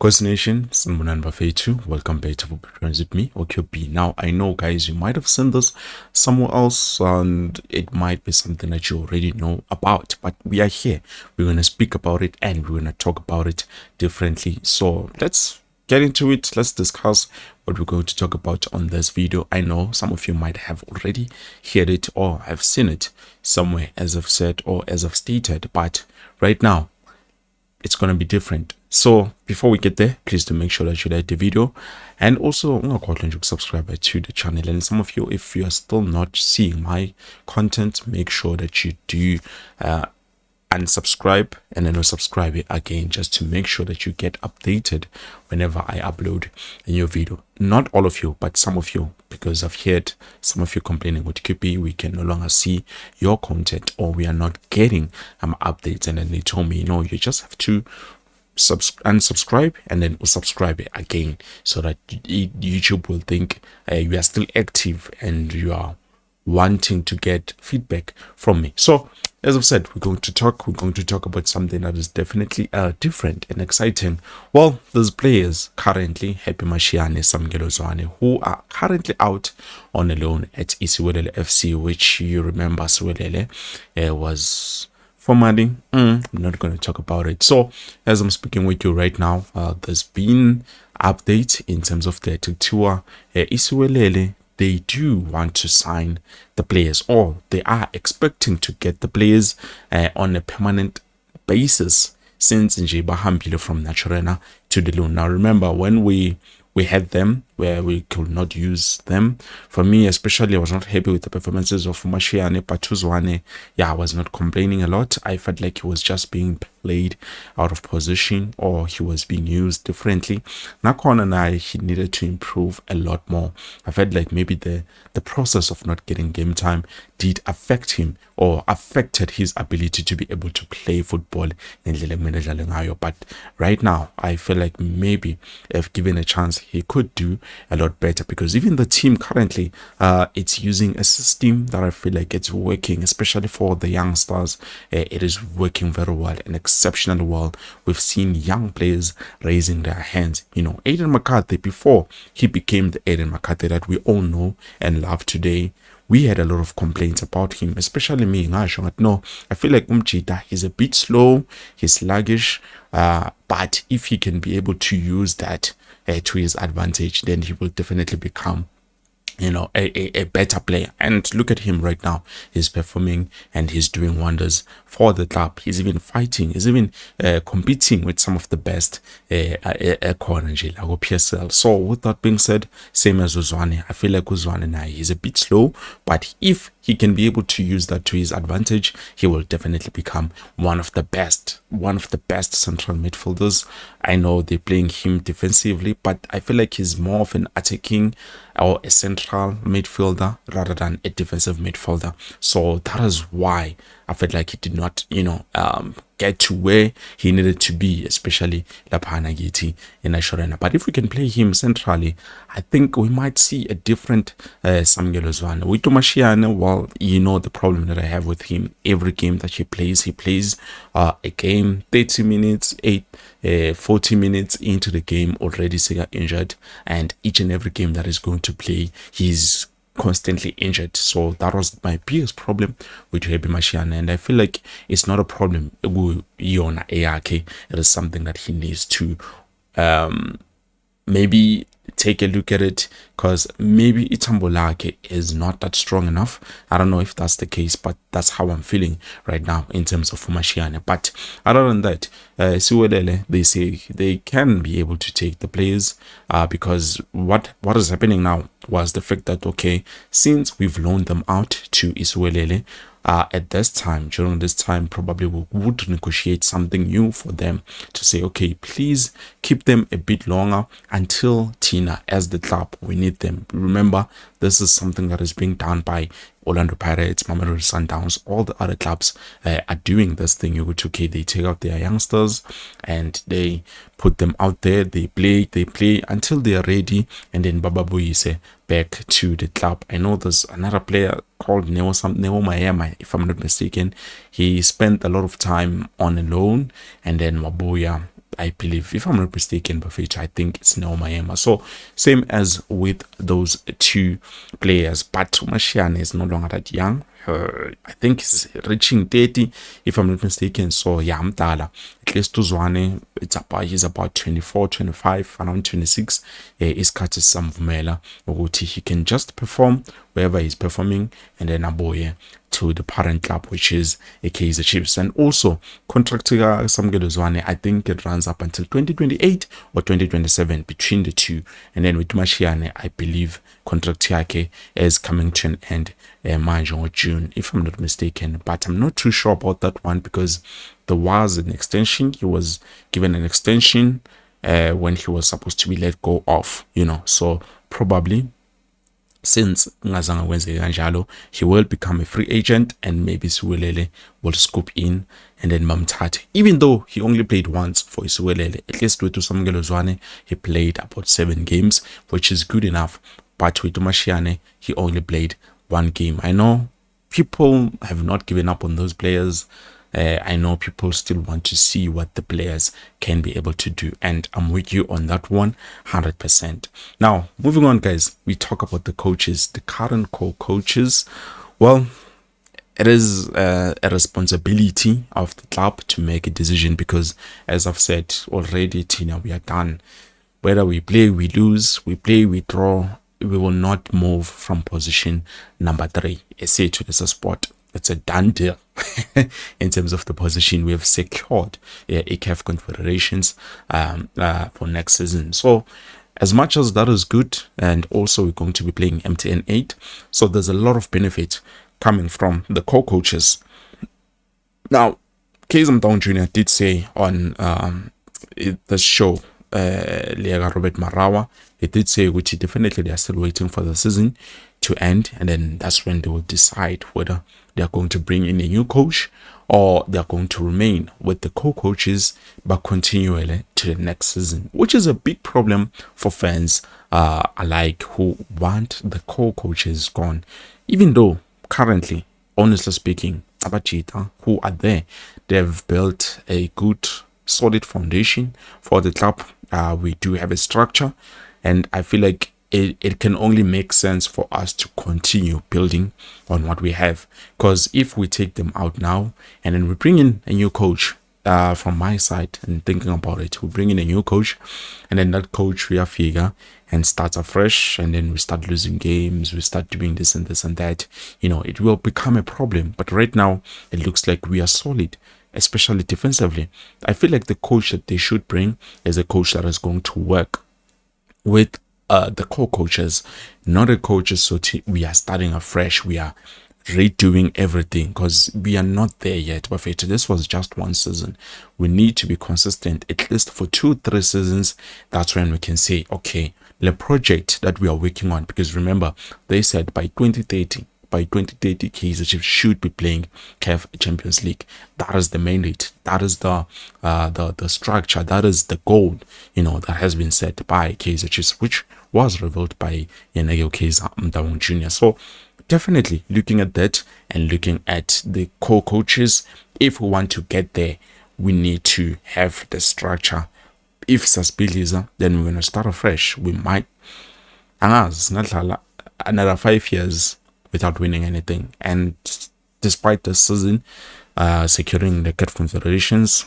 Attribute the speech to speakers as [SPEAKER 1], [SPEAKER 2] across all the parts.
[SPEAKER 1] Course Nation, Sanbunan Bafetu, welcome back to Friends with me, OQB. Now, I know, guys, you might have seen this somewhere else, and it might be something that you already know about, but we are here. We're going to speak about it and we're going to talk about it differently. So, let's get into it. Let's discuss what we're going to talk about on this video. I know some of you might have already heard it or have seen it somewhere, as I've said or as I've stated, but right now, it's going to be different. So before we get there, please do make sure that you like the video and also subscribe to the channel. And some of you, if you are still not seeing my content, make sure that you do unsubscribe and then subscribe it again, just to make sure that you get updated whenever I upload a new video. Not all of you, but some of you, because I've heard some of you complaining with QP, we can no longer see your content or we are not getting updates. And then they told me, no, you just have to unsubscribe and then subscribe it again, so that YouTube will think you are still active and you are wanting to get feedback from me. So as I've said, we're going to talk about something that is definitely different and exciting. Well, there's players currently, Happy Mashiane, Samgelo Zwane, who are currently out on a loan at Isiwelele FC, which you remember Siwelele was formerly. I'm not going to talk about it. So as I'm speaking with you right now, there's been updates in terms of the tour. Isiwelele, they do want to sign the players, or they are expecting to get the players on a permanent basis since nje bahambile from Naturena to the loan. Now remember, when we had them where we could not use them, for me especially, I was not happy with the performances of Mashiane, but Tuzwane, I was not complaining a lot. I felt like he was just being played out of position or he was being used differently. Nakon and he needed to improve a lot more. I felt like maybe the process of not getting game time did affect him or affected his ability to be able to play football in. But right now, I feel like maybe if given a chance, he could do a lot better, because even the team currently, it's using a system that I feel like it's working, especially for the youngsters. It is working very well and exceptionally well. We've seen young players raising their hands. Aiden McCarthy, before he became the Aiden McCarthy that we all know and love today, we had a lot of complaints about him, especially me. No, I feel like Umchita, he's a bit slow, he's sluggish, but if he can be able to use that to his advantage, then he will definitely become a better player. And look at him right now. He's performing and he's doing wonders for the club. He's even fighting, he's even competing with some of the best corner PSL. So with that being said, same as Uzwane, I feel like Uzwane now, he's a bit slow, but if he can be able to use that to his advantage, he will definitely become one of the best central midfielders. I know they're playing him defensively, but I feel like he's more of an attacking or a central midfielder rather than a defensive midfielder. So that is why I felt like he did not, get to where he needed to be, especially Lapana Giti in Ashorena. But if we can play him centrally, I think we might see a different Samgelo Zwane. With Mashiane, well, the problem that I have with him, every game that he plays a game 30 minutes, 40 minutes into the game already Sega injured, and each and every game that is going to play, he's constantly injured. So that was my biggest problem with Happy Mashiane, and I feel like it's not a problem. It is something that he needs to maybe take a look at it, because maybe Itambolake is not that strong enough. I don't know if that's the case, but that's how I'm feeling right now in terms of Mashiane. But other than that, Siwelele, they say they can be able to take the players, because what is happening now was the fact that, okay, since we've loaned them out to Isiwelele, during this time, probably we would negotiate something new for them to say, okay, please keep them a bit longer until Tina, as the club, we need them. Remember, this is something that is being done by Orlando Pirates, Mamelodi Sundowns, all the other clubs are doing this thing. Okay, they take out their youngsters and they put them out there, they play until they are ready, and then Baba Boyise back to the club. I know there's another player called Neo Mayema, if I'm not mistaken. He spent a lot of time on a loan, and then Mabuya I believe, if I'm not mistaken, Bafita, I think it's Neomayema. So same as with those two players, but Mashiane is no longer that young. I think he's reaching 30, if I'm not mistaken. So yeah, Mtala. At least Tuzwane, he's about 24, 25, around 26. Iskati Samvumela, Uguti, he can just perform wherever he's performing, and then Aboye to the parent club, which is a Kaizer Chiefs. And also, contract Samgeluzwane, I think it runs up until 2028 or 2027, between the two. And then with Mashiane, I believe contract yake is coming to an end March or June, if I'm not mistaken. But I'm not too sure about that one, because there was an extension. He was given an extension when he was supposed to be let go of, so probably, since ngazange kwenzeke kanjalo, he will become a free agent, and maybe Siwelele will scoop in and then bamthathe. Even though he only played once for Siwelele, at least with Usamukelo Zwane, he played about 7 games, which is good enough. But with Mashiane, he only played 1 game. I know people have not given up on those players. I know people still want to see what the players can be able to do, and I'm with you on that one 100%. Now, moving on, guys, we talk about the coaches, the current coaches. Well, it is a responsibility of the club to make a decision, because, as I've said already, Tina, we are done. Whether we play, we lose, we play, we draw, we will not move from position number 3. I say to this sport, it's a done deal. In terms of the position, we have secured a CAF Confederations for next season. So as much as that is good, and also we're going to be playing MTN 8, so there's a lot of benefit coming from the co-coaches. Now, Kaizer Jr. did say on the show, Lega Robert Marawa, he did say, which definitely they are still waiting for the season to end, and then that's when they will decide whether they are going to bring in a new coach or they are going to remain with the co-coaches but continually to the next season, which is a big problem for fans alike who want the co-coaches gone. Even though currently, honestly speaking, Abachita, who are there, they've built a good solid foundation for the club. We do have a structure, and I feel like it can only make sense for us to continue building on what we have. Because if we take them out now and then we bring in a new coach, from my side and thinking about it, we bring in a new coach, and then that coach figure and starts afresh, and then we start losing games, we start doing this and this and that, it will become a problem. But right now it looks like we are solid, especially defensively. I feel like the coach that they should bring is a coach that is going to work with the co-coaches, not a coaches so we are starting afresh, we are redoing everything, because we are not there yet. But this was just 1 season. We need to be consistent at least for 2-3 seasons. That's when we can say, okay, the project that we are working on, because remember, they said by 2030 Kaizer Chiefs should be playing CAF Champions League. That is the mandate. That is the structure. That is the goal, that has been set by Kaizer Chiefs, which was revealed by Kaizer Jr. So definitely looking at that and looking at the co-coaches, if we want to get there, we need to have the structure. If Saspiliza, then we're going to start afresh. We might another 5 years without winning anything. And despite this season securing the CAF Confederations,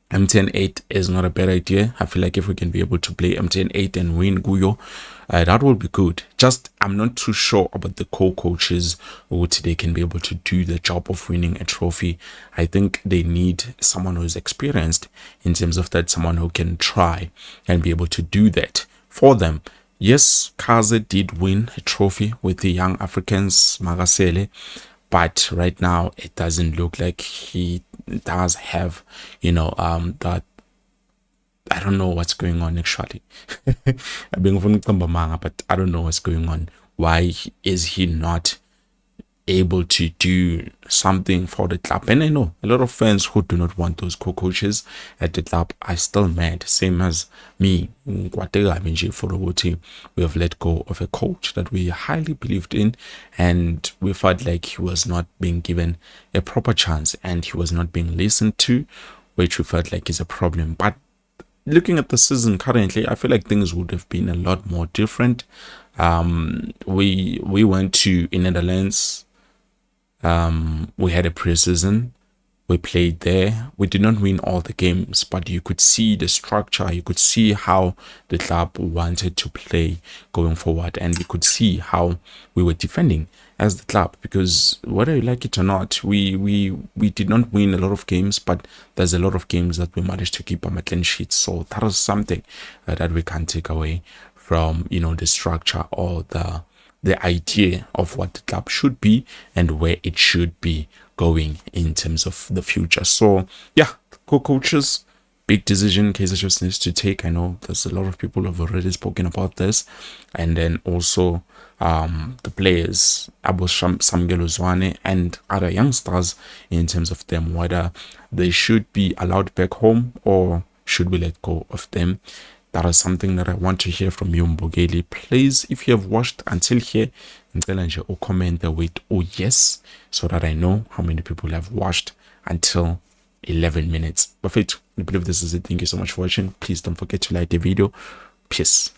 [SPEAKER 1] MTN 8 is not a bad idea. I feel like if we can be able to play MTN 8 and win Guyo, that will be good. Just, I'm not too sure about the co-coaches, which they can be able to do the job of winning a trophy. I think they need someone who is experienced in terms of that, someone who can try and be able to do that for them. Yes, Kaizer did win a trophy with the Young Africans, Magasele, but right now it doesn't look like he does have, that. I don't know what's going on actually. I've been but I don't know what's going on. Why is he not able to do something for the club? And I know a lot of fans who do not want those co-coaches at the club are still mad, same as me. We have let go of a coach that we highly believed in, and we felt like he was not being given a proper chance and he was not being listened to, which we felt like is a problem. But looking at the season currently, I feel like things would have been a lot more different. We went to in Netherlands. We had a pre-season. We played there. We did not win all the games, but you could see the structure. You could see how the club wanted to play going forward, and you could see how we were defending as the club. Because whether you like it or not, we did not win a lot of games, but there's a lot of games that we managed to keep on a clean sheet. So that is something that we can't take away from the structure or the idea of what the club should be and where it should be going in terms of the future. So yeah, co-coaches, big decision Kaizer just needs to take. I know there's a lot of people who have already spoken about this, and then also the players, Abu Samgelo Zwane and other youngsters, in terms of them, whether they should be allowed back home or should we let go of them. That is something that I want to hear from you, Mbogeli. Please, if you have watched until here, comment with yes, so that I know how many people have watched until 11 minutes. Perfect. I believe this is it. Thank you so much for watching. Please don't forget to like the video. Peace.